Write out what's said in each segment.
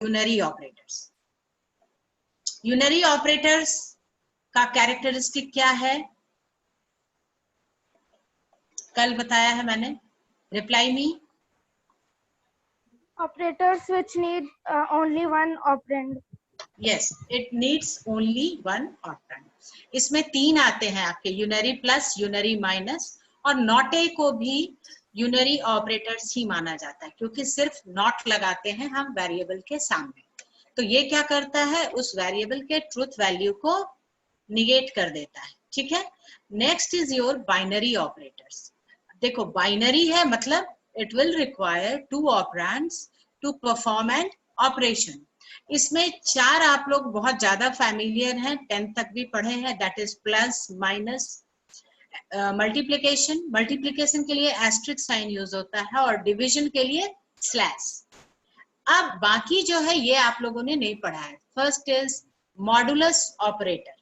Unary operators. Unary operators का characteristic क्या है? कल बताया है मैंने। Reply me. Operators which need only one operand. Yes, it needs only one operand. इसमें तीन आते हैं आपके, यूनरी प्लस, यूनरी माइनस, और नॉट ए को भी यूनरी ऑपरेटर्स ही माना जाता है, क्योंकि सिर्फ नॉट लगाते हैं हम वेरिएबल के सामने। तो ये क्या करता है, उस वेरिएबल के ट्रूथ वैल्यू को निगेट कर देता है। ठीक है। Next is your binary operators. देखो, बाइनरी है मतलब it will require two operands to perform an operation. इसमें चार आप लोग बहुत ज्यादा फैमिलियर हैं, 10th तक भी पढ़े हैं, that is plus, minus, multiplication. Multiplication के लिए एस्ट्रिक साइन यूज होता है और डिवीजन के लिए स्लैश। अब बाकी जो है ये आप लोगों ने नहीं पढ़ा है। First is modulus operator.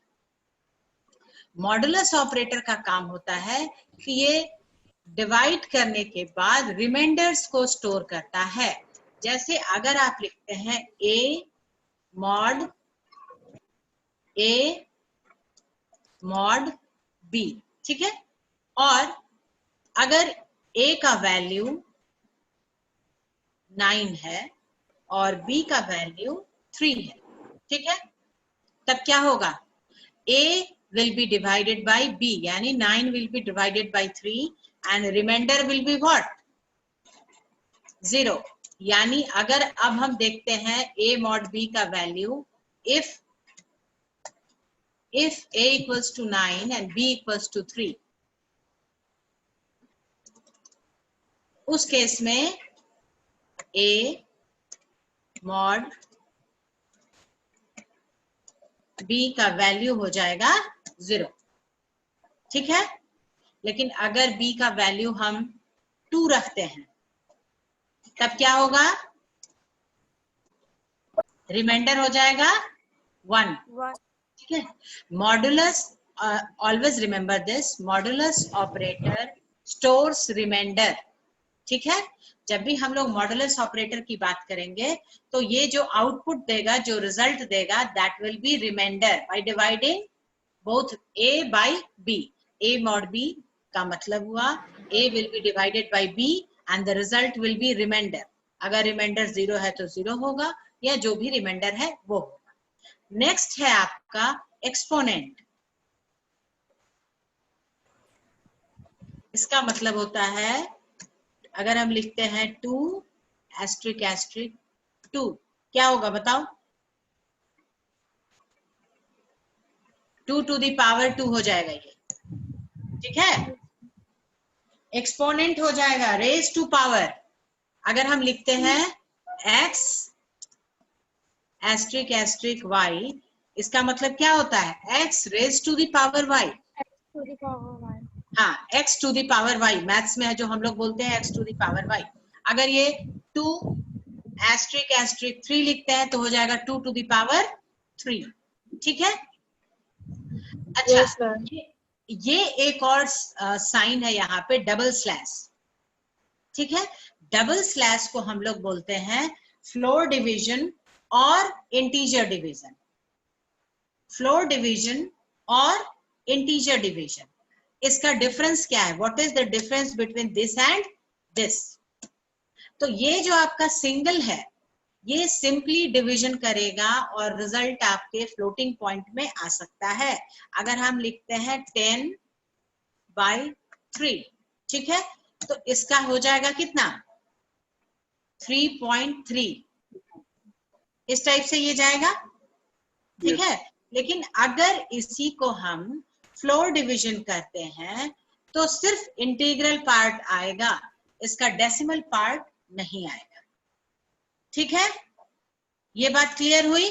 Modulus operator का काम होता है कि ये डिवाइड करने के बाद रिमाइंडर्स को स्टोर करता है। जैसे अगर आप लिखते हैं ए मॉड बी, ठीक है, और अगर a का वैल्यू 9 है और b का वैल्यू 3 है, ठीक है, तब क्या होगा, a will be divided by b, यानी 9 will be divided by 3 and remainder will be what? 0। यानी अगर अब हम देखते हैं a mod b का value, if a equals to 9 and b equals to 3, उस केस में a mod b का वैल्यू हो जाएगा 0, ठीक है। लेकिन अगर b का वैल्यू हम 2 रखते हैं तब क्या होगा, रिमाइंडर हो जाएगा 1, ठीक है। Modulus, always remember this, modulus operator stores reminder, ठीक है। जब भी हम लोग मॉडुलस ऑपरेटर की बात करेंगे तो ये जो आउटपुट देगा, जो रिजल्ट देगा, that will be remainder by dividing both a by b। a mod b का मतलब हुआ a will be divided by b and the result will be remainder. अगर रिमाइंडर 0 है तो 0 होगा, या जो भी रिमाइंडर है वो होगा। नेक्स्ट है आपका एक्सपोनेंट। इसका मतलब होता है, अगर हम लिखते हैं 2 एस्ट्रिक एस्ट्रिक 2, क्या होगा बताओ? 2 to the power 2 हो जाएगा ये, ठीक है। एक्सपोनेंट हो जाएगा रेज टू पावर। अगर हम लिखते हैं x एस्ट्रिक एस्ट्रिक y, इसका मतलब क्या होता है, x raise to the power y। हाँ, x to the power y, maths में है जो हम लोग बोलते हैं x to the power y। अगर ये 2 एस्ट्रिक एस्ट्रिक 3 लिखते हैं तो हो जाएगा 2 to the power 3, ठीक है। अच्छा, yes, ये एक और साइन है यहाँ पे, डबल स्लैश, ठीक है। डबल स्लैश को हम लोग बोलते हैं फ्लोर डिवीजन और इंटीजर डिवीजन। फ्लोर डिवीजन और इंटीजर डिवीजन, इसका डिफरेंस क्या है? What is the difference between this and this? तो ये जो आपका सिंगल है ये सिंपली डिवीजन करेगा और रिजल्ट आपके फ्लोटिंग पॉइंट में आ सकता है। अगर हम लिखते हैं 10/3, ठीक है, तो इसका हो जाएगा कितना, 3.3, इस टाइप से ये जाएगा, ठीक है। लेकिन अगर इसी को हम फ्लोर डिवीजन करते हैं तो सिर्फ इंटीग्रल पार्ट आएगा, इसका डेसिमल पार्ट नहीं आएगा, ठीक है। ये बात क्लियर हुई?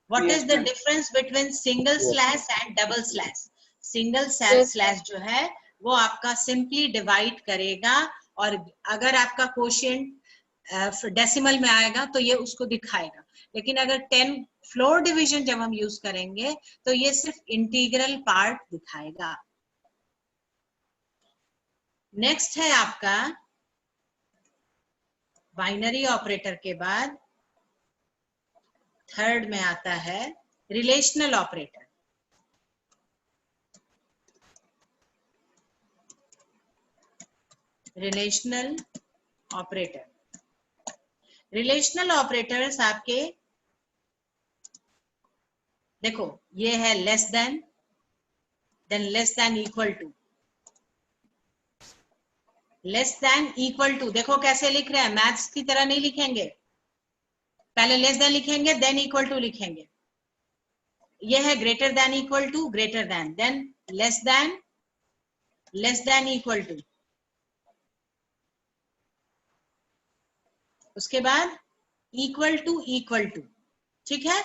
What is the difference between single slash and double slash? Single slash जो है वो आपका सिंपली डिवाइड करेगा, और अगर आपका कोशिएंट डेसिमल में आएगा तो ये उसको दिखाएगा। लेकिन अगर 10 फ्लोर डिवीजन जब हम यूज करेंगे तो ये सिर्फ इंटीग्रल पार्ट दिखाएगा। नेक्स्ट है आपका बाइनरी ऑपरेटर के बाद थर्ड में आता है relational operator. Relational operator, relational operators आपके देखो, ये है less than, than less than equal to, less than equal to. देखो कैसे लिख रहे हैं, मैथ्स की तरह नहीं लिखेंगे, पहले लेस देन लिखेंगे देन इक्वल टू लिखेंगे। ये है greater than equal to, greater than less than equal to, उसके बाद इक्वल टू, ठीक है।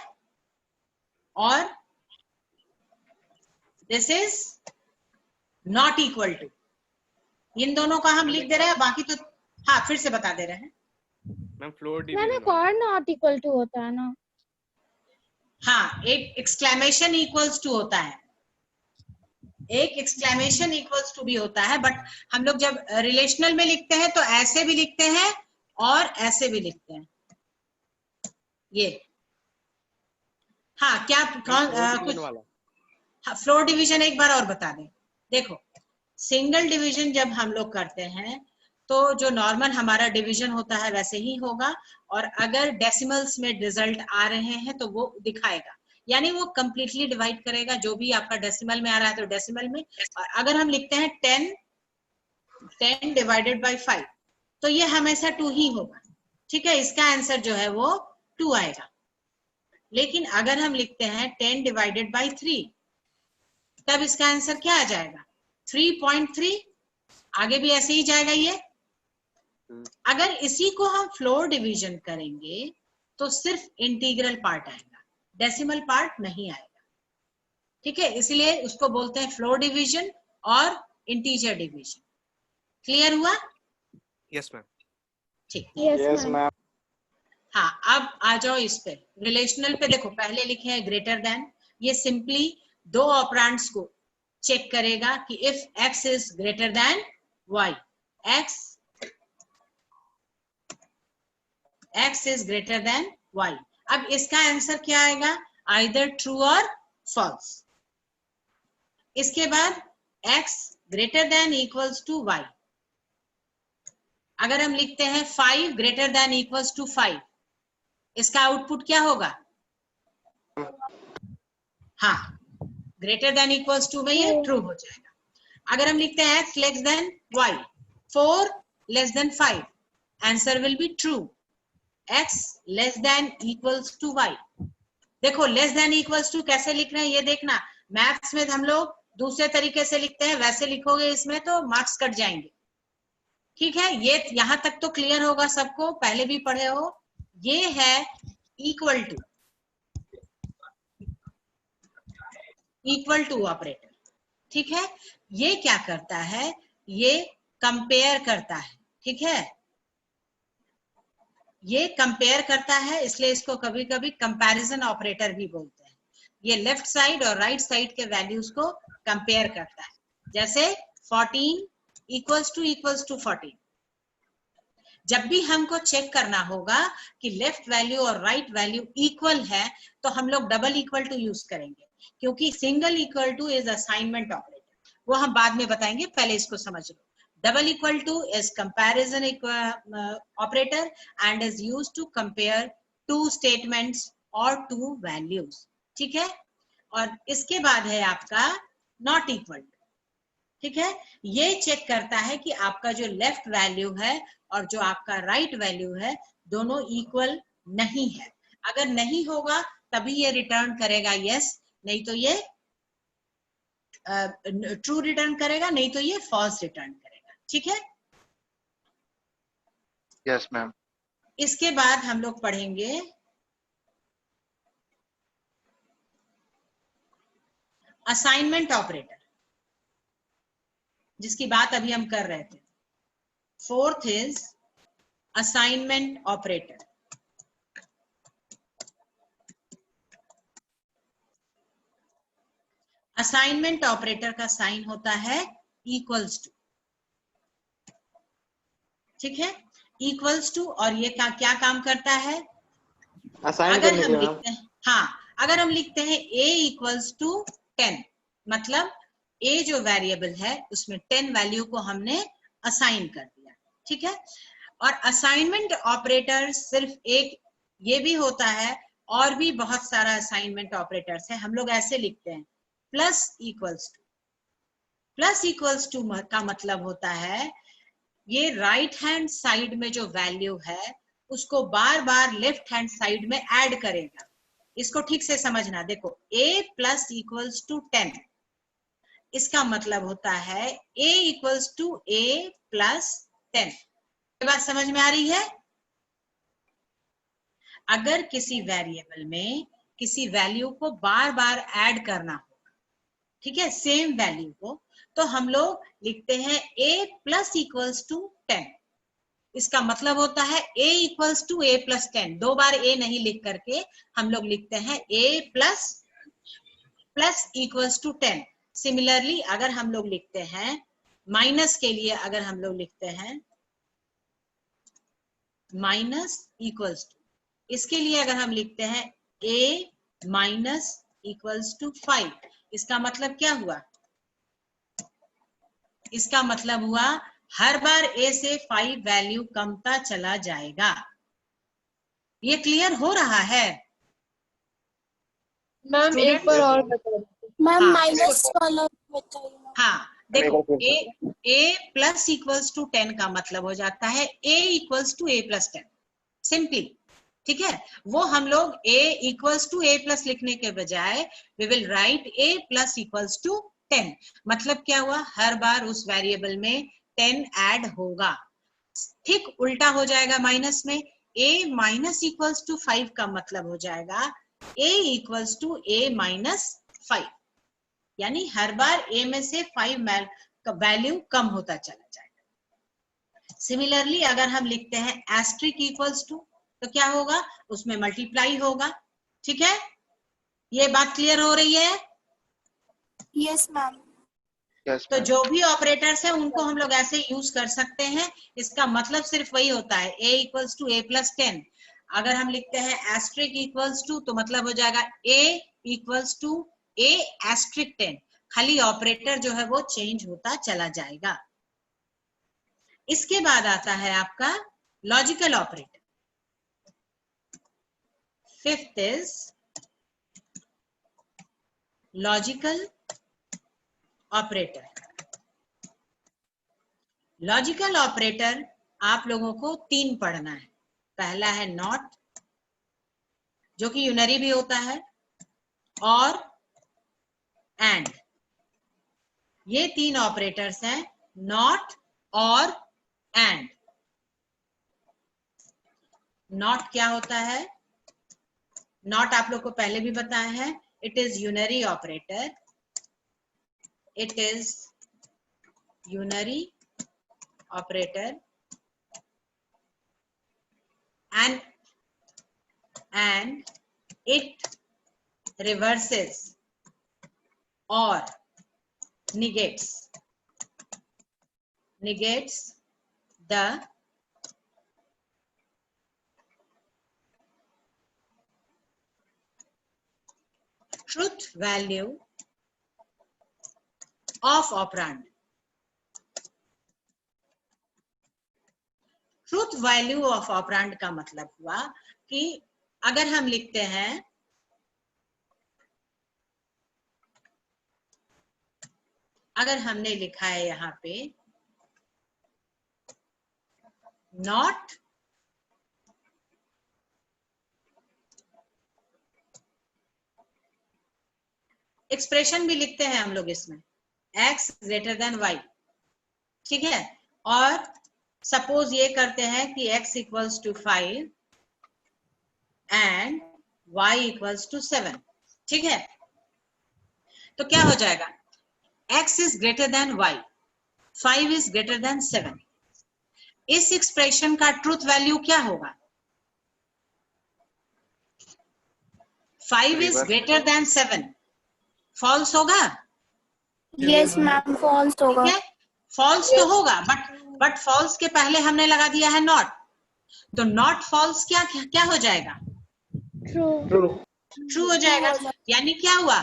और this is not equal to. इन दोनों का हम लिख दे रहे हैं, बाकी तो हाँ फिर से बता दे रहे हैं मैम फ्लोर मैंने डिवीजन कॉर्ड नॉट इक्वल टू होता है ना। हाँ, एक एक्सक्लेमेशन इक्वल्स टू होता है, एक एक्सक्लेमेशन इक्वल्स टू भी होता है, बट हम लोग जब रिलेशनल में लिखते हैं तो ऐसे भी लिखते हैं और ऐसे भी लिखते हैं। ये हाँ क्या कुछ वाला। हाँ, फ्लोर डिवीजन एक बार और बता दें। देखो सिंगल डिवीजन जब हम लोग करते हैं तो जो नॉर्मल हमारा डिवीजन होता है वैसे ही होगा, और अगर डेसिमल्स में रिजल्ट आ रहे हैं तो वो दिखाएगा, यानी वो कंप्लीटली डिवाइड करेगा। जो भी आपका डेसिमल में आ रहा है तो डेसिमल में, और अगर हम लिखते हैं 10 डिवाइडेड बाई 5 तो ये हमेशा 2 ही होगा, ठीक है। इसका आंसर जो है वो 2 आएगा। लेकिन अगर हम लिखते हैं 10 डिवाइडेड बाई 3 तब इसका आंसर क्या आ जाएगा, 3.3। आगे भी ऐसे ही जाएगा ये। अगर इसी को हम फ्लोर डिवीजन करेंगे तो सिर्फ इंटीग्रल पार्ट आएगा, डेसिमल पार्ट नहीं आएगा, ठीक है। इसलिए उसको बोलते हैं फ्लोर डिवीजन और इंटीजर डिवीजन। क्लियर हुआ? Yes ma'am. ठीक, यस मैम। हाँ अब आ जाओ इस पे, रिलेशनल पे। देखो पहले लिखे हैं ग्रेटर देन, ये सिंपली दो ऑपरेंड्स को चेक करेगा कि if x is greater than y, x is greater than y। अब इसका आंसर क्या आएगा, आइदर ट्रू और फॉल्स। इसके बाद x greater than equals to y। अगर हम लिखते हैं 5 ग्रेटर देन इक्वल्स टू 5, इसका आउटपुट क्या होगा, हाँ ग्रेटर देन इक्वल्स टू में ये ट्रू हो जाएगा। अगर हम लिखते हैं x less than y, 4 less than 5, answer will be true, x less than equals to y। देखो लेस देन इक्वल्स टू कैसे लिख रहे हैं ये देखना, मैथ्स में हम लोग दूसरे तरीके से लिखते हैं, वैसे लिखोगे इसमें तो मार्क्स कट जाएंगे, ठीक है। ये यहां तक तो क्लियर होगा सबको, पहले भी पढ़े हो। ये है इक्वल टू ऑपरेटर, ठीक है। ये क्या करता है, ये कंपेयर करता है, ठीक है। ये कंपेयर करता है, इसलिए इसको कभी कभी कंपैरिजन ऑपरेटर भी बोलते हैं। ये लेफ्ट साइड और राइट साइड के वैल्यूज को कंपेयर करता है। जैसे 14 इक्वल्स टू 14, जब भी हमको चेक करना होगा कि लेफ्ट वैल्यू और राइट वैल्यू इक्वल है तो हम लोग डबल इक्वल टू यूज करेंगे, क्योंकि single equal to is assignment operator, वो हम बाद में बताएंगे, पहले इसको समझ लो। Double equal to is comparison operator and is used to compare two statements और टू वैल्यूज, ठीक है। और इसके बाद है आपका नॉट इक्वल टू, ठीक है। ये चेक करता है कि आपका जो लेफ्ट वैल्यू है और जो आपका राइट वैल्यू है दोनों इक्वल नहीं है। अगर नहीं होगा तभी ये रिटर्न करेगा यस, नहीं तो ये ट्रू रिटर्न करेगा, नहीं तो ये फॉल्स रिटर्न करेगा, ठीक है। Yes ma'am. इसके बाद हम लोग पढ़ेंगे असाइनमेंट ऑपरेटर, जिसकी बात अभी हम कर रहे थे। Fourth is assignment operator. Assignment operator का साइन होता है इक्वल्स टू, ठीक है, इक्वल्स टू। और ये क्या काम करता है, असाइन अगर करने हम के मैम। लिखते हैं, हाँ, अगर हम लिखते हैं a इक्वल्स टू 10, मतलब a जो वेरिएबल है उसमें 10 वैल्यू को हमने असाइन कर दिया, ठीक है। और असाइनमेंट ऑपरेटर सिर्फ एक ये भी होता है, और भी बहुत सारा असाइनमेंट ऑपरेटर्स है। हम लोग ऐसे लिखते हैं plus equals to. Plus equals to का मतलब होता है ये राइट हैंड साइड में जो वैल्यू है उसको बार बार लेफ्ट हैंड साइड में ऐड करेगा। इसको ठीक से समझना। देखो a प्लस इक्वल्स टू 10, इसका मतलब होता है a equals to a plus 10। ये बात समझ में आ रही है? अगर किसी वेरिएबल में किसी वैल्यू को बार बार ऐड करना होगा, ठीक है, सेम वैल्यू को, तो हम लोग लिखते हैं a प्लस इक्वल्स टू 10। इसका मतलब होता है a equals to a plus 10। दो बार a नहीं लिख करके हम लोग लिखते हैं a plus plus equals to 10। Similarly अगर हम लोग लिखते हैं माइनस के लिए, अगर हम लोग लिखते हैं माइनस इक्वल्स टू, इसके लिए अगर हम लिखते हैं a माइनस इक्वल्स टू 5, इसका मतलब क्या हुआ? इसका मतलब हुआ हर बार a से 5 वैल्यू कमता चला जाएगा। ये क्लियर हो रहा है? मैम एक बार और बता दीजिए। मैम हाँ, माइनस वाला बताइए। हाँ, देखो a प्लस इक्वल्स टू 10 का मतलब हो जाता है a equals to a plus 10, simply, ठीक है। वो हम लोग a equals to a plus लिखने के बजाय we will write a plus equals to 10। मतलब क्या हुआ? हर बार उस वेरिएबल में 10 ऐड होगा। ठीक उल्टा हो जाएगा माइनस में, a माइनस इक्वल्स टू 5 का मतलब हो जाएगा a equals to a minus 5, यानी हर बार a में से 5 का वैल्यू कम होता चला जाएगा। सिमिलरली अगर हम लिखते हैं एस्ट्रिक इक्वल्स टू, तो क्या होगा? उसमें मल्टीप्लाई होगा, ठीक है। ये बात क्लियर हो रही है? Yes ma'am. यस तो जो भी ऑपरेटर्स हैं उनको हम लोग ऐसे यूज कर सकते हैं। इसका मतलब सिर्फ वही होता है a equals to a plus 10। अगर हम लिखते हैं एस्ट्रिक इक्वल्स टू, तो मतलब हो जाएगा a equals to a asterisk 10। खाली ऑपरेटर जो है वो चेंज होता चला जाएगा। इसके बाद आता है आपका logical operator. Fifth is logical operator. Logical operator आप लोगों को 3 पढ़ना है। पहला है नॉट, जो कि यूनरी भी होता है, और एंड। ये 3 ऑपरेटर्स हैं, नॉट और एंड। नॉट क्या होता है? नॉट आप लोग को पहले भी बताया है, it is unary operator. It is unary operator and it reverses or negates the truth value of operand। Truth value of operand का मतलब हुआ कि अगर हम लिखते हैं अगर हमने लिखा है यहां पे नॉट एक्सप्रेशन भी लिखते हैं हम लोग इसमें x ग्रेटर देन y, ठीक है। और सपोज ये करते हैं कि x equals to 5 and y equals to 7, ठीक है। तो क्या हो जाएगा? x is greater than y, 5 is greater than 7। इस एक्सप्रेशन का ट्रूथ वैल्यू क्या होगा? 5 इज ग्रेटर देन 7। फॉल्स होगा? यस मैम फॉल्स होगा। फॉल्स तो होगा, बट फॉल्स के पहले हमने लगा दिया है नॉट, तो नॉट फॉल्स क्या क्या हो जाएगा? ट्रू हो जाएगा। यानी क्या हुआ,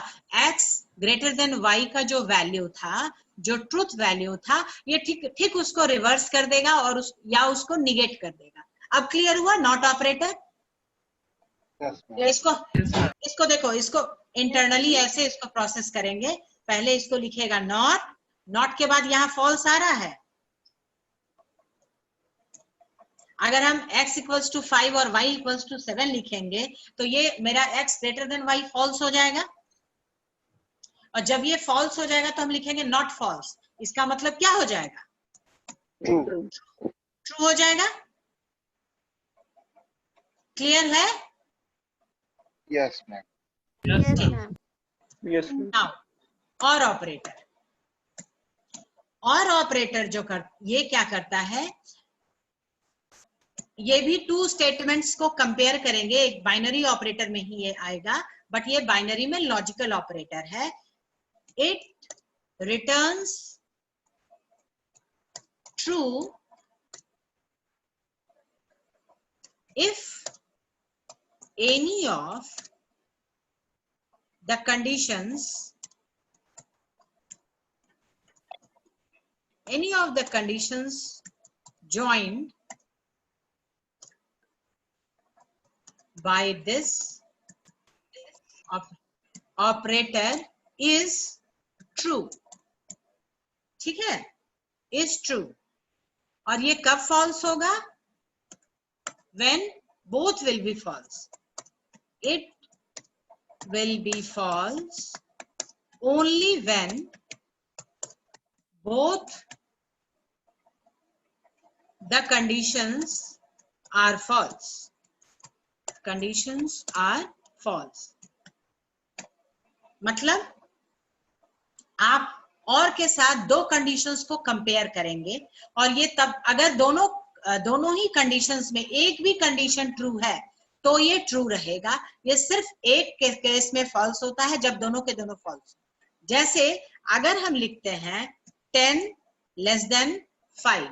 x ग्रेटर देन y का जो वैल्यू था, जो ट्रूथ वैल्यू था, ये ठीक ठीक उसको रिवर्स कर देगा और उसको निगेट कर देगा। अब क्लियर हुआ नॉट ऑपरेटर? इसको देखो, इसको इंटरनली ऐसे इसको प्रोसेस करेंगे। पहले इसको लिखेगा नॉट, नॉट के बाद यहाँ फॉल्स आ रहा है। अगर हम x इक्वल्स टू 5 और y इक्वल्स टू 7 लिखेंगे तो ये मेरा x greater than y false हो जाएगा। और जब ये फॉल्स हो जाएगा तो हम लिखेंगे नॉट फॉल्स। इसका मतलब क्या हो जाएगा, ट्रू हो जाएगा। क्लियर है? Yes, ma'am. Yes, ma'am. Now और ऑपरेटर जो ये क्या करता है, ये भी टू स्टेटमेंट्स को कंपेयर करेंगे। एक बाइनरी ऑपरेटर में ही ये आएगा, बट ये बाइनरी में लॉजिकल ऑपरेटर है। It returns true if any of the conditions joined by this operator is true। ठीक है, is true। और ये कब false होगा, when both will be false। It will be false only when both the conditions are false। Conditions are false मतलब आप और के साथ दो कंडीशंस को कंपेयर करेंगे, और ये तब अगर दोनों ही कंडीशंस में एक भी कंडीशन ट्रू है तो ये ट्रू रहेगा। ये सिर्फ एक केस में फॉल्स होता है जब दोनों के दोनों फॉल्स। जैसे अगर हम लिखते हैं 10 लेस देन 5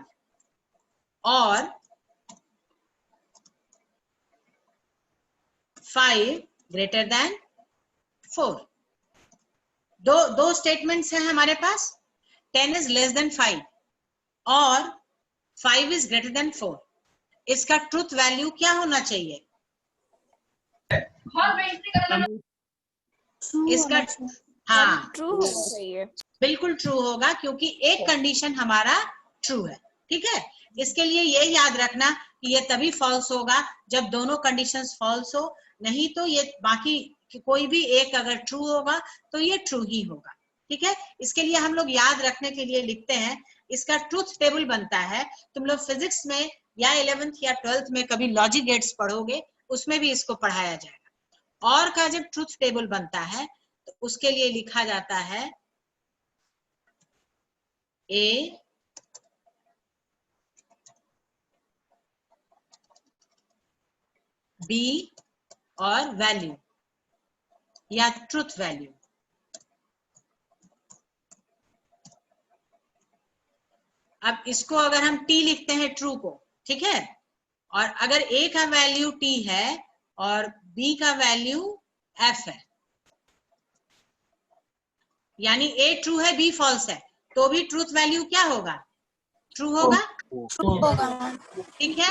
और 5 ग्रेटर देन 4, दो स्टेटमेंट्स हैं हमारे पास। 10 इज लेस देन 5 और 5 इज ग्रेटर देन 4। इसका ट्रूथ वैल्यू क्या होना चाहिए, इसका हाँ ट्रू होना चाहिए। बिल्कुल ट्रू होगा, क्योंकि एक कंडीशन हमारा ट्रू है। ठीक है, इसके लिए ये याद रखना कि ये तभी फॉल्स होगा जब दोनों कंडीशंस फॉल्स हो, नहीं तो ये बाकी कोई भी एक अगर ट्रू होगा तो ये ट्रू ही होगा। ठीक है, इसके लिए हम लोग याद रखने के लिए लिखते हैं, इसका ट्रूथ टेबल बनता है। तुम लोग फिजिक्स में या 11th या 12th में कभी लॉजिक गेट्स पढ़ोगे, उसमें भी इसको पढ़ाया जाएगा। और का जब ट्रूथ टेबल बनता है तो उसके लिए लिखा जाता है A B और वैल्यू या ट्रूथ वैल्यू। अब इसको अगर हम T लिखते हैं ट्रू को, ठीक है, और अगर A का वैल्यू T है और B का वैल्यू F है, यानी A ट्रू है B फॉल्स है, तो भी ट्रूथ वैल्यू क्या होगा, ट्रू होगा। ठीक है,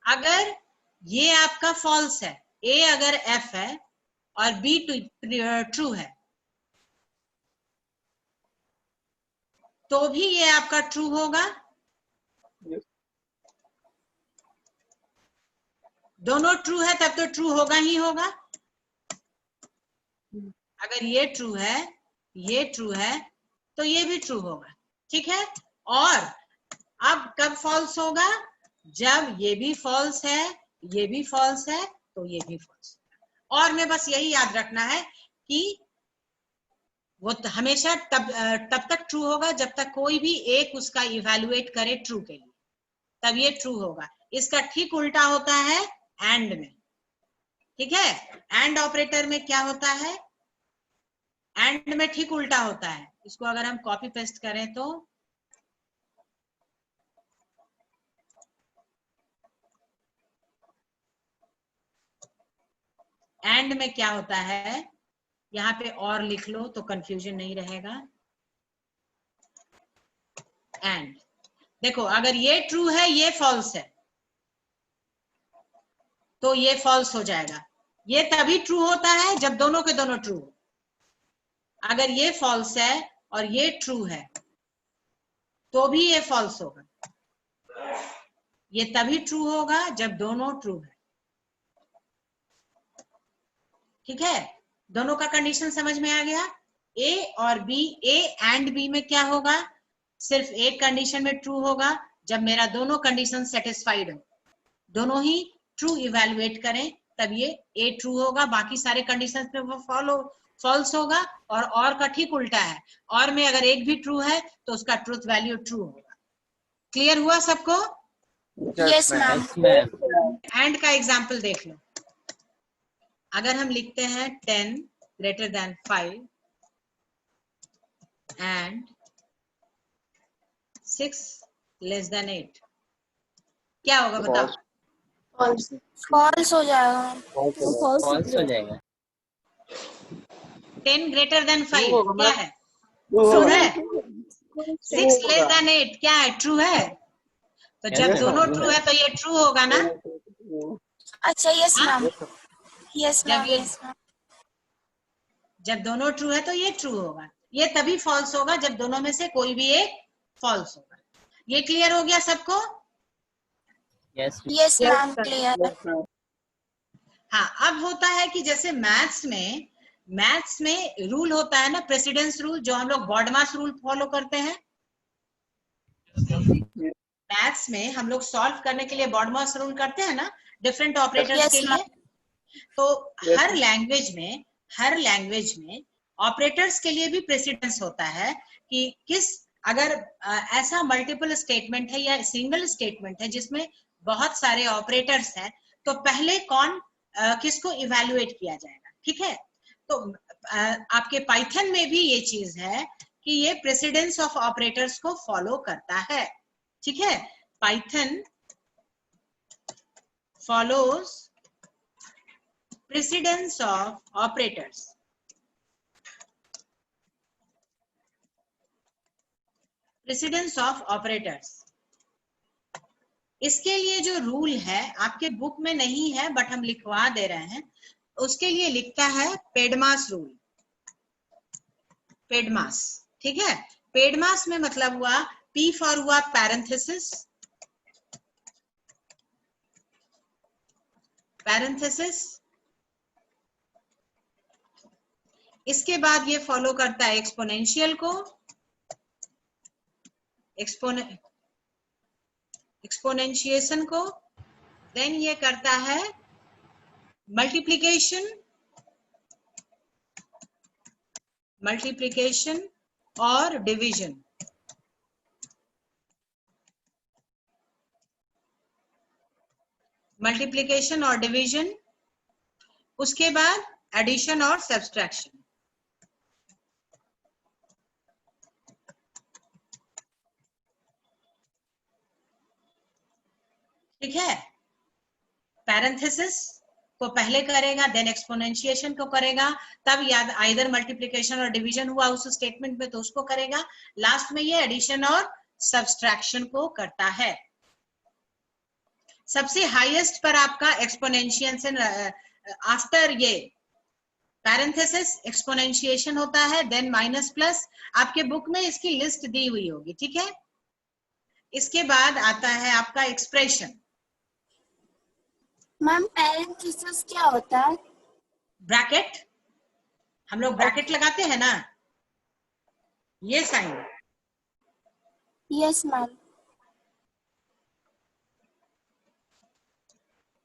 अगर ये आपका फॉल्स है, A अगर F है और B ट्रू है, तो भी ये आपका ट्रू होगा। दोनों ट्रू है तब तो ट्रू होगा ही होगा। अगर ये ट्रू है, ये ट्रू है, तो ये भी ट्रू होगा। ठीक है, और अब कब फॉल्स होगा, जब ये भी फॉल्स है, ये भी फॉल्स है, तो ये भी फॉल्स। और मैं बस यही याद रखना है कि वो हमेशा तब तक ट्रू होगा जब तक कोई भी एक उसका इवैल्यूएट करे ट्रू के लिए, तब ये ट्रू होगा। इसका ठीक उल्टा होता है एंड में। ठीक है, एंड ऑपरेटर में क्या होता है, एंड में ठीक उल्टा होता है। इसको अगर हम कॉपी पेस्ट करें तो एंड में क्या होता है, यहाँ पे और लिख लो तो कंफ्यूजन नहीं रहेगा। एंड देखो, अगर ये ट्रू है ये फॉल्स है तो ये फॉल्स हो जाएगा। ये तभी ट्रू होता है जब दोनों के दोनों ट्रू हो। अगर ये फॉल्स है और ये ट्रू है तो भी ये फॉल्स होगा। ये तभी ट्रू होगा जब दोनों ट्रू है। ठीक है, दोनों का कंडीशन समझ में आ गया। ए और बी, ए एंड बी में क्या होगा, सिर्फ एक कंडीशन में ट्रू होगा जब मेरा दोनों कंडीशन सेटिस्फाइड हो, दोनों ही ट्रू इवेलुएट करें तब ये ए ट्रू होगा, बाकी सारे कंडीशंस पे वो फॉल्स होगा। और का ठीक उल्टा है, और में अगर एक भी ट्रू है तो उसका ट्रूथ वैल्यू ट्रू होगा। क्लियर हुआ सबको? Yes, ma'am. एंड का एग्जाम्पल देख लो। अगर हम लिखते हैं 10 greater than 5 and 6 less than 8, क्या होगा बताओ? फॉल्स हो जाएगा। फॉल्स हो जाएगा। 10 greater than 5 होगा, क्या मैम। है? True ट्रू होगा। है। 6 less than 8 क्या है? ट्रू है। तो जब Yes, दोनों ma'am. ट्रू है तो ये ट्रू होगा ना? अच्छा, यस हाँ? मैम, यस जब मैम, ये यस मैम। जब दोनों ट्रू है तो ये ट्रू होगा। ये तभी फॉल्स होगा जब दोनों में से कोई भी एक फॉल्स होगा। ये क्लियर हो गया सबको? Yes. Yes ma'am, clear. हाँ, अब होता है कि जैसे मैथ्स में रूल होता है ना, प्रेसिडेंस रूल, जो हम लोग बॉडमास रूल फॉलो करते हैं। मैथ्स में हम लोग सॉल्व करने के लिए बॉडमास रूल करते हैं ना, डिफरेंट ऑपरेटर्स Yes, के लिए। तो हर लैंग्वेज में ऑपरेटर्स के लिए भी प्रेसिडेंस होता है कि अगर ऐसा मल्टीपल स्टेटमेंट है या सिंगल स्टेटमेंट है जिसमें बहुत सारे ऑपरेटर्स हैं, तो पहले किसको इवैल्यूएट किया जाएगा। ठीक है, तो आपके पाइथन में भी ये चीज है कि ये प्रेसिडेंस ऑफ ऑपरेटर्स को फॉलो करता है। ठीक है, Python follows precedence of operators. Precedence of operators, इसके लिए जो रूल है आपके बुक में नहीं है बट हम लिखवा दे रहे हैं, उसके लिए लिखता है पेडमास रूल। पेडमास, ठीक है। पेडमास में मतलब हुआ, P फॉर हुआ पैरेंथेसिस, इसके बाद ये फॉलो करता है एक्सपोनेंशियल को, एक्सपोनेंशिएशन को, देन ये करता है मल्टीप्लिकेशन और डिवीजन। मल्टीप्लिकेशन और डिवीजन, उसके बाद एडिशन और सब्सट्रैक्शन। ठीक है, पैरेंथेसिस को पहले करेगा, देन एक्सपोनेंशिएशन को करेगा, तब याद आइदर मल्टीप्लिकेशन और डिवीजन हुआ उस स्टेटमेंट में तो उसको करेगा, लास्ट में ये एडिशन और सब्सट्रैक्शन को करता है। सबसे हाईएस्ट पर आपका एक्सपोनेंशिएशन, आफ्टर ये पैरेंथेसिस एक्सपोनेंशिएशन होता है, देन माइनस प्लस। आपके बुक में इसकी लिस्ट दी हुई होगी। ठीक है, इसके बाद आता है आपका एक्सप्रेशन। मैम, पैरेंथेसिस क्या होता है? ब्रैकेट, हम लोग ब्रैकेट लगाते हैं ना, ये साइन। Yes ma'am.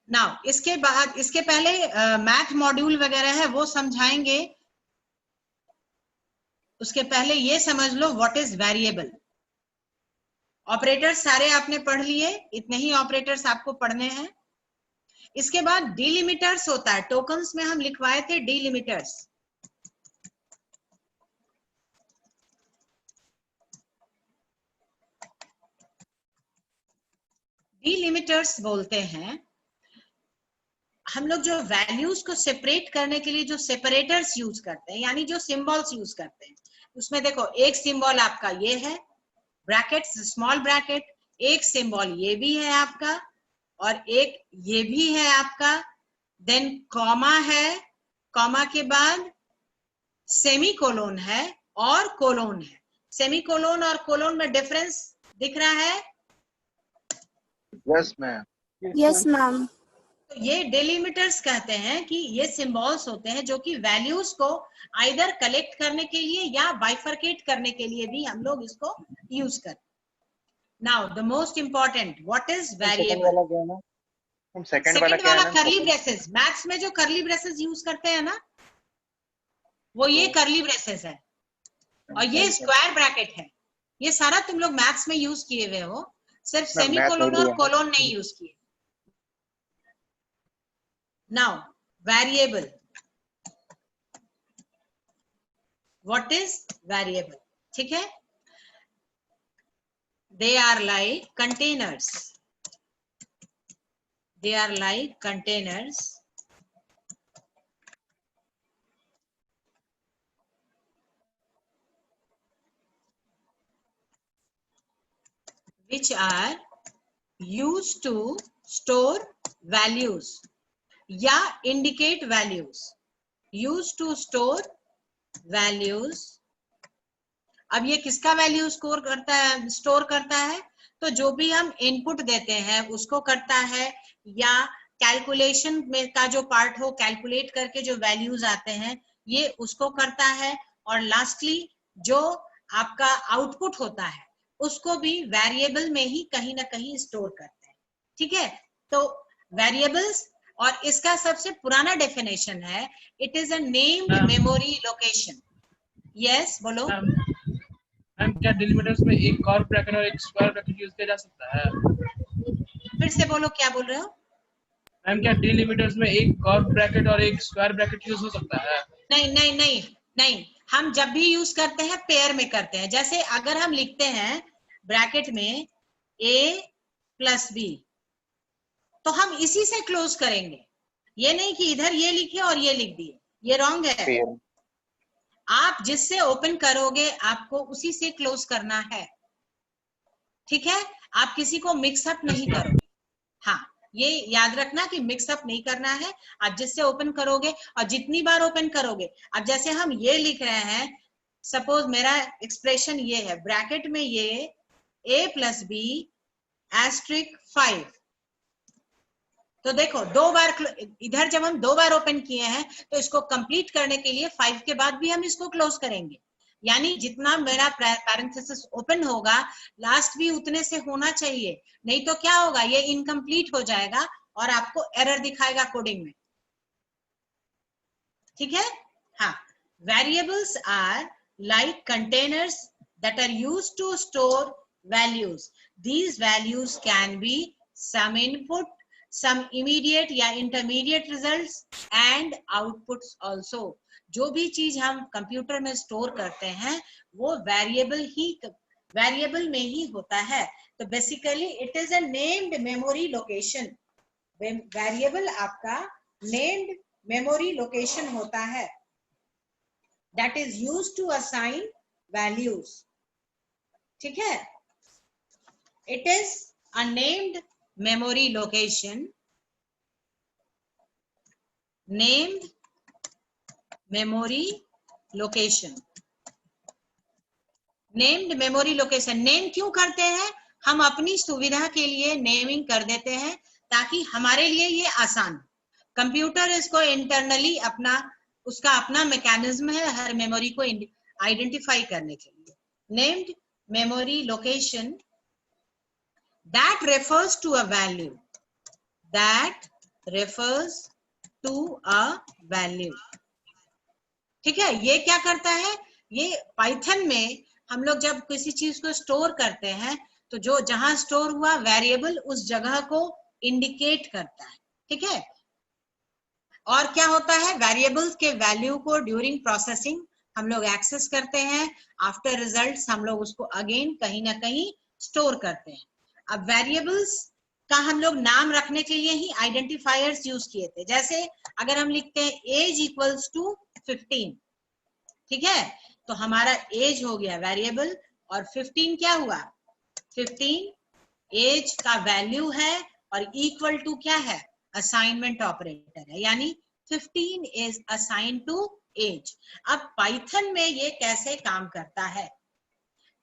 नाउ इसके बाद, इसके पहले मैथ मॉड्यूल वगैरह है वो समझाएंगे, उसके पहले ये समझ लो व्हाट इज वेरिएबल। ऑपरेटर्स सारे आपने पढ़ लिए, इतने ही ऑपरेटर्स आपको पढ़ने हैं। इसके बाद डिलिमिटर्स होता है, टोकन्स में हम लिखवाए थे डिलिमिटर्स। डिलिमिटर्स बोलते हैं हम लोग जो वैल्यूज को सेपरेट करने के लिए जो सेपरेटर्स यूज करते हैं, यानी जो सिंबल्स यूज करते हैं, उसमें देखो एक सिंबल आपका ये है ब्रैकेट, स्मॉल ब्रैकेट, एक सिंबल ये भी है आपका, और एक ये भी है आपका, देन कॉमा है, कॉमा के बाद सेमी कोलोन है और कोलोन है। सेमी कोलोन और कोलोन में डिफरेंस दिख रहा है? Yes, ma'am. Yes, ma'am. तो ये डेलिमिटर्स कहते हैं कि ये सिंबल्स होते हैं जो कि वैल्यूज को आइदर कलेक्ट करने के लिए या बाइफरकेट करने के लिए भी हम लोग इसको यूज करते हैं। Now the most important, what is second variable? वाला क्या है ना? हम सेकंड वाला सेकंड क्या है वाला ना? करली ब्रेसेस, मैथ्स में जो करली ब्रेसेस यूज करते हैं ना, वो ये करली ब्रेसेस है, और ये स्क्वायर ब्रैकेट है। ये सारा तुम लोग मैथ्स में यूज किए हुए हो, सिर्फ मैम, सेमी मैथ कोलोन नहीं और लिया। कोलोन नहीं यूज किए। Now variable, what is variable? ठीक है, they are like containers, they are like containers which are used to store values या indicate values, used to store values। अब ये किसका वैल्यू स्टोर करता है? तो जो भी हम इनपुट देते हैं उसको करता है, या कैलकुलेशन में का जो पार्ट हो, कैलकुलेट करके जो वैल्यूज आते हैं ये उसको करता है, और लास्टली जो आपका आउटपुट होता है उसको भी वेरिएबल में ही कहीं ना कहीं स्टोर करते हैं। ठीक है, तो वेरिएबल्स, और इसका सबसे पुराना डेफिनेशन है, it is a named memory location. Yes, बोलो। मैम क्या डिलीमिटर्स में एक कर्व ब्रैकेट और एक स्क्वायर ब्रैकेट यूज किया जा सकता है? फिर से बोलो, क्या बोल रहे हो? मैम क्या डिलीमिटर्स में एक कर्व ब्रैकेट और एक स्क्वायर ब्रैकेट यूज हो सकता है? नहीं नहीं नहीं नहीं, हम जब भी यूज करते हैं पेयर में करते हैं। जैसे अगर हम लिखते हैं ब्रैकेट में a प्लस b, तो हम इसी से क्लोज करेंगे, ये नहीं कि इधर ये लिखे और ये लिख दिए, ये रॉन्ग है। पेयर। आप जिससे ओपन करोगे आपको उसी से क्लोज करना है। ठीक है, आप किसी को मिक्सअप नहीं करोगे। हाँ, ये याद रखना कि मिक्सअप नहीं करना है। आप जिससे ओपन करोगे और जितनी बार ओपन करोगे, अब जैसे हम ये लिख रहे हैं, सपोज मेरा एक्सप्रेशन ये है, ब्रैकेट में ये a प्लस बी एस्ट्रिक 5, तो देखो दो बार, इधर जब हम दो बार ओपन किए हैं तो इसको कंप्लीट करने के लिए 5 के बाद भी हम इसको क्लोज करेंगे, यानी जितना मेरा पैरेंथेसिस ओपन होगा लास्ट भी उतने से होना चाहिए, नहीं तो क्या होगा, ये इनकम्प्लीट हो जाएगा और आपको एरर दिखाएगा कोडिंग में। ठीक है, हाँ, variables are like containers that are used to store values. These values can be some input, some immediate या intermediate results and outputs also. जो भी चीज हम कंप्यूटर में स्टोर करते हैं वो वेरिएबल में ही होता है। तो basically it is a named memory location. Variable आपका नेम्ड मेमोरी लोकेशन होता है, that is used to assign values. ठीक है, it is a named memory location, named memory location, named memory location। Name क्यों करते हैं? हम अपनी सुविधा के लिए नेमिंग कर देते हैं ताकि हमारे लिए ये आसान। कंप्यूटर इसको इंटरनली उसका अपना मैकेनिज्म है हर मेमोरी को आइडेंटिफाई करने के लिए। Named memory location that refers to a value, that refers to a value। ठीक है, ये क्या करता है, ये पाइथन में हम लोग जब किसी चीज को स्टोर करते हैं तो जो जहां स्टोर हुआ वेरिएबल उस जगह को इंडिकेट करता है। ठीक है, और क्या होता है, वेरिएबल्स के वैल्यू को ड्यूरिंग प्रोसेसिंग हम लोग एक्सेस करते हैं, आफ्टर रिजल्ट्स हम लोग उसको अगेन कहीं ना कहीं स्टोर करते हैं। अब वेरिएबल्स का हम लोग नाम रखने के लिए ही आइडेंटिफायर्स यूज किए थे। जैसे अगर हम लिखते हैं एज इक्वल्स टू 15, ठीक है, तो हमारा एज हो गया वेरिएबल और 15 क्या हुआ, 15 एज का वैल्यू है और इक्वल टू क्या है, असाइनमेंट ऑपरेटर है, यानी 15 इज असाइन टू एज। अब पाइथन में ये कैसे काम करता है,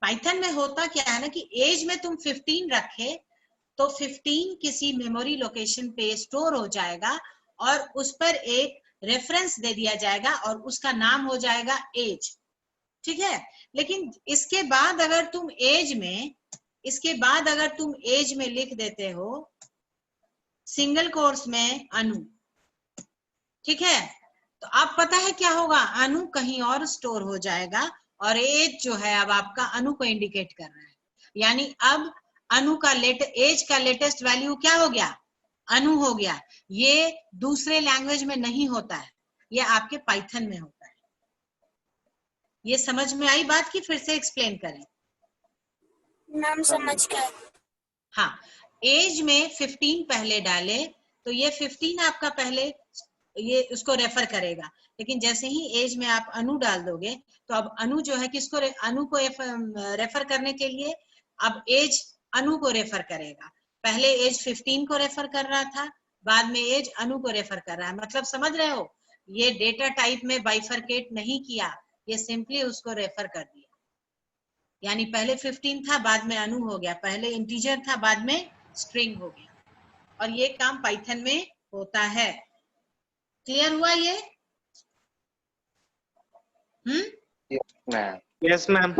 पाइथन में होता क्या है ना कि एज में तुम 15 रखे तो 15 किसी मेमोरी लोकेशन पे स्टोर हो जाएगा और उस पर एक रेफरेंस दे दिया जाएगा और उसका नाम हो जाएगा एज, ठीक है। लेकिन इसके बाद अगर तुम एज में लिख देते हो सिंगल कोर्स में अनु, ठीक है, तो आप पता है क्या होगा, अनु कहीं और स्टोर हो जाएगा और एज जो है अब आपका अनु को इंडिकेट कर रहा है, यानी अब अनु का एज का लेटेस्ट वैल्यू क्या हो गया, अनु हो गया। ये दूसरे लैंग्वेज में नहीं होता है, ये आपके पाइथन में होता है। ये समझ में आई बात की फिर से एक्सप्लेन करें? मैम समझ गए। हाँ, एज में 15 पहले डाले तो ये 15 आपका पहले ये उसको रेफर करेगा, लेकिन जैसे ही एज में आप अनु डाल दोगे तो अब अनु जो है किसको अनु को रेफर करने के लिए अब एज अनु को रेफर करेगा। पहले एज 15 को रेफर कर रहा था, बाद में एज अनु को रेफर कर रहा है। मतलब समझ रहे हो, ये डेटा टाइप में बाइफरकेट नहीं किया, ये सिंपली उसको रेफर कर दिया। यानी पहले 15 था बाद में अनु हो गया, पहले इंटीजर था बाद में स्ट्रिंग हो गया। और ये काम पाइथन में होता है। क्लियर हुआ ये? Yes ma'am. Yes ma'am.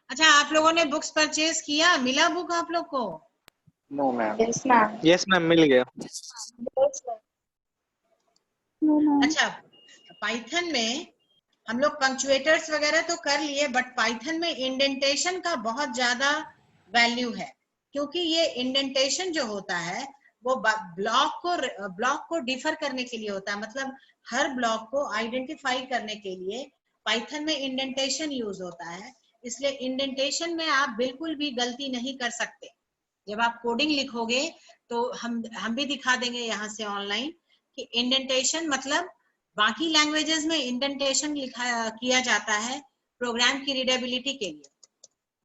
अच्छा, आप लोगों ने बुक्स परचेज किया, मिला बुक आप लोग को? No ma'am. Yes ma'am. Yes ma'am मिल गया। अच्छा, पाइथन में हम लोग पंक्चुएटर्स वगैरह तो कर लिए, बट पाइथन में इंडेंटेशन का बहुत ज्यादा वैल्यू है, क्योंकि ये इंडेंटेशन जो होता है वो ब्लॉक को डिफर करने के लिए होता है। मतलब हर ब्लॉक को आइडेंटिफाई करने के लिए पाइथन में इंडेंटेशन यूज होता है, इसलिए इंडेंटेशन में आप बिल्कुल भी गलती नहीं कर सकते। जब आप कोडिंग लिखोगे तो हम भी दिखा देंगे यहाँ से ऑनलाइन कि इंडेंटेशन मतलब बाकी लैंग्वेजेस में इंडेंटेशन किया जाता है प्रोग्राम की रीडेबिलिटी के लिए।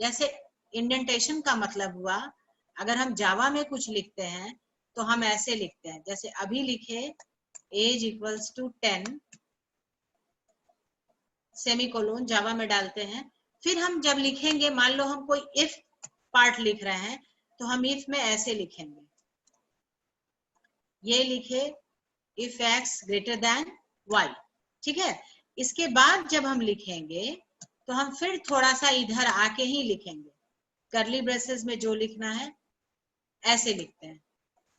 जैसे इंडेंटेशन का मतलब हुआ, अगर हम जावा में कुछ लिखते हैं तो हम ऐसे लिखते हैं, जैसे अभी लिखे एज इक्वल्स टू 10 सेमीकोलन, जावा में डालते हैं। फिर हम जब लिखेंगे, मान लो हम कोई इफ पार्ट लिख रहे हैं तो हम इफ में ऐसे लिखेंगे, ये लिखे if x greater than y, ठीक है। इसके बाद जब हम लिखेंगे तो हम फिर थोड़ा सा इधर आके ही लिखेंगे, कर्ली ब्रेसेस में जो लिखना है ऐसे लिखते हैं।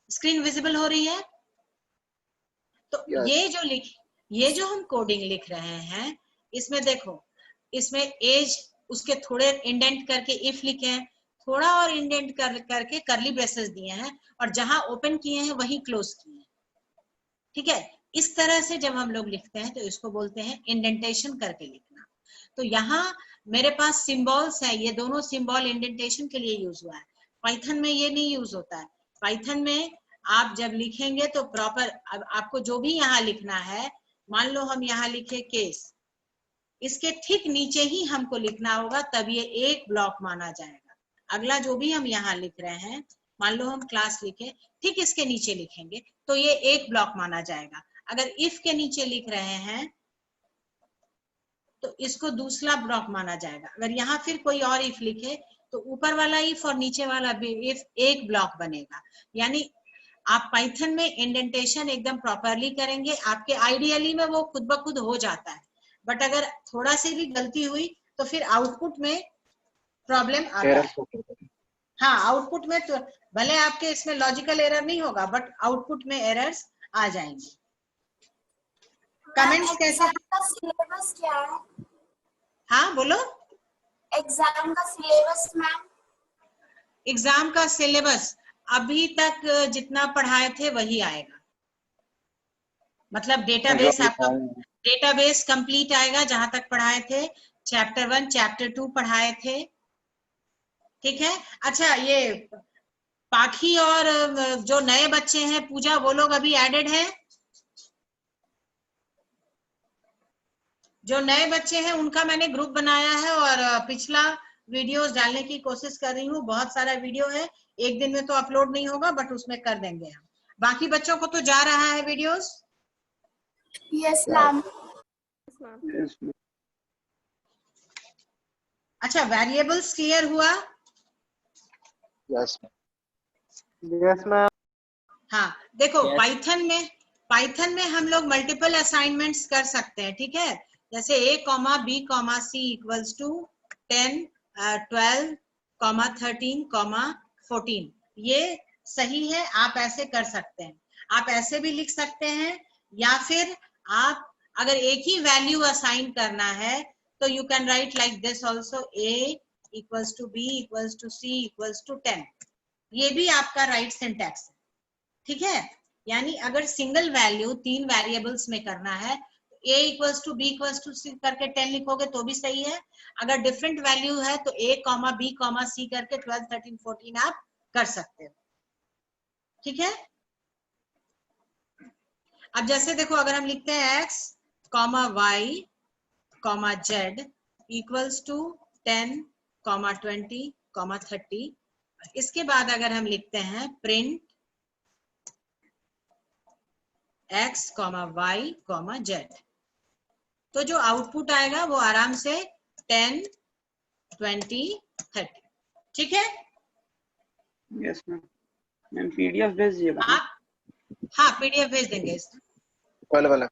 स्क्रीन विजिबल हो रही है? तो Yes. ये जो हम कोडिंग लिख रहे हैं, इसमें देखो, इसमें एज उसके थोड़े इंडेंट करके इफ लिखे हैं, थोड़ा और इंडेंट करके कर्ली ब्रेसेस दिए हैं, और जहां ओपन किए हैं वहीं क्लोज किए हैं, ठीक है। इस तरह से जब हम लोग लिखते हैं तो इसको बोलते हैं इंडेंटेशन करके लिखना। तो यहाँ मेरे पास सिंबल्स है, ये दोनों सिंबल इंडेंटेशन के लिए यूज हुआ है। पाइथन में ये नहीं यूज होता है। पाइथन में आप जब लिखेंगे तो प्रॉपर, अब आपको जो भी यहाँ लिखना है, मान लो हम यहाँ लिखे केस, इसके ठीक नीचे ही हमको लिखना होगा, तब ये एक ब्लॉक माना जाएगा। अगला जो भी हम यहाँ लिख रहे हैं, मान लो हम क्लास लिखे, ठीक इसके नीचे लिखेंगे तो ये एक ब्लॉक माना जाएगा। अगर इफ के नीचे लिख रहे हैं तो इसको दूसरा ब्लॉक माना जाएगा। अगर यहाँ फिर कोई और इफ लिखे तो ऊपर वाला इफ और नीचे वाला भी इफ एक ब्लॉक बनेगा। यानी आप पाइथन में इंडेंटेशन एकदम प्रॉपरली करेंगे, आपके आइडियली में वो खुद ब खुद हो जाता है, बट अगर थोड़ा सी भी गलती हुई तो फिर आउटपुट में प्रॉब्लम आता है। हाँ, आउटपुट में तो भले आपके इसमें लॉजिकल एरर नहीं होगा, बट आउटपुट में एरर्स आ जाएंगे। कमेंट्स कैसे? का सिलेबस क्या है? हाँ बोलो। एग्जाम का सिलेबस मैम? एग्जाम का सिलेबस अभी तक जितना पढ़ाए थे वही आएगा। मतलब डेटाबेस आपका डेटाबेस कंप्लीट आएगा जहां तक पढ़ाए थे। चैप्टर 1 चैप्टर 2 पढ़ाए थे, ठीक है। अच्छा, ये पाखी और जो नए बच्चे हैं पूजा, वो लोग अभी एडेड हैं? जो नए बच्चे हैं उनका मैंने ग्रुप बनाया है और पिछला वीडियोस डालने की कोशिश कर रही हूँ। बहुत सारा वीडियो है, एक दिन में तो अपलोड नहीं होगा बट उसमें कर देंगे हम। बाकी बच्चों को तो जा रहा है videos? Yes, ma'am. Yes, ma'am. अच्छा, वेरिएबल्स क्लियर हुआ? Yes, ma'am. Yes, ma'am. हाँ, देखो Yes. पाइथन में हम लोग मल्टीपल असाइनमेंट्स कर सकते हैं, ठीक है? जैसे a, b, c equals to 10, 12, 13, 14। ये सही है, आप ऐसे कर सकते हैं। आप ऐसे भी लिख सकते हैं, या फिर आप अगर एक ही वैल्यू असाइन करना है तो you can write like this also, a equals to b equals to c equals to 10। ये भी आपका राइट सिंटैक्स है, ठीक है? यानी अगर सिंगल वैल्यू 3 वेरिएबल्स में करना है, a equals to b equals to c करके 10 लिखोगे तो भी सही है। अगर डिफरेंट वैल्यू है तो a, b, c करके 12, 13, 14 आप कर सकते हो, ठीक है? अब जैसे देखो, अगर हम लिखते हैं x, y, z equals to 10, 20, 30, इसके बाद अगर हम लिखते हैं प्रिंट x, y, z, तो जो आउटपुट आएगा वो आराम से 10, 20, 30, ठीक है? Yes, ma'am. मैम PDF भेज दीजिएगा। आप, हाँ, पीडीएफ भेज देंगे इसका। कल वाला।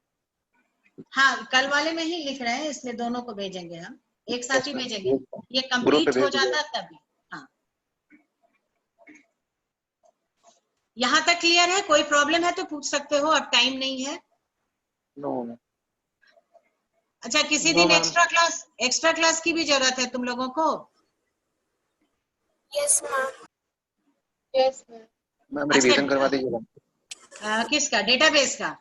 हाँ, कल वाले में ही लिख रहे हैं, इसलिए दोनों को भेजेंगे हम, एक साथ ही भेजेंगे। ये ग्रुप कंप्लीट पे हो भेज जाता तभी। हाँ, यहाँ तक क्लियर है? कोई प्रॉब्लम है तो पूछ सकते हो, अब टाइम नहीं है। No ma'am. अच्छा, किसी No, दिन ma'am. एक्स्ट्रा क्लास की भी जरूरत है तुम लोगों को? Yes, ma'am. मैम अच्छा, रिवीजन करवा दीजिएगा। किसका? डेटाबेस का?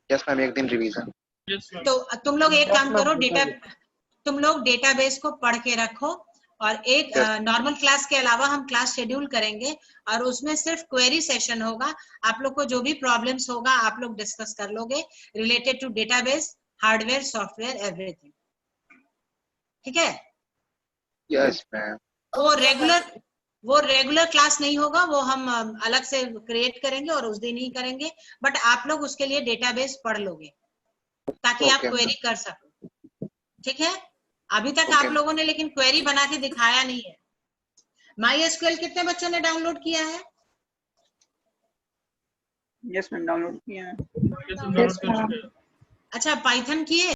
यस मैम, एक दिन रिवीजन। Yes, ma'am. तो तुम लोग एक काम करो, तुम लोग डेटाबेस को पढ़ के रखो, और एक Yes. नॉर्मल क्लास के अलावा हम क्लास शेड्यूल करेंगे और उसमें सिर्फ क्वेरी सेशन होगा। आप लोग को जो भी प्रॉब्लम्स होगा आप लोग डिस्कस कर लोगे, related to database, hardware, software, everything, ठीक है? Yes ma'am. वो रेगुलर क्लास नहीं होगा, वो हम अलग से क्रिएट करेंगे और उस दिन ही करेंगे, बट आप लोग उसके लिए डेटाबेस पढ़ लोगे ताकि आप Okay, क्वेरी ma'am. कर सको, ठीक है? अभी तक Okay. आप लोगों ने लेकिन क्वेरी बना के दिखाया नहीं है। MySQL कितने बच्चों ने डाउनलोड किया है? यस मैम, डाउनलोड किया है। Yes, ma'am. Download कर चुके हैं। अच्छा, पाइथन किए?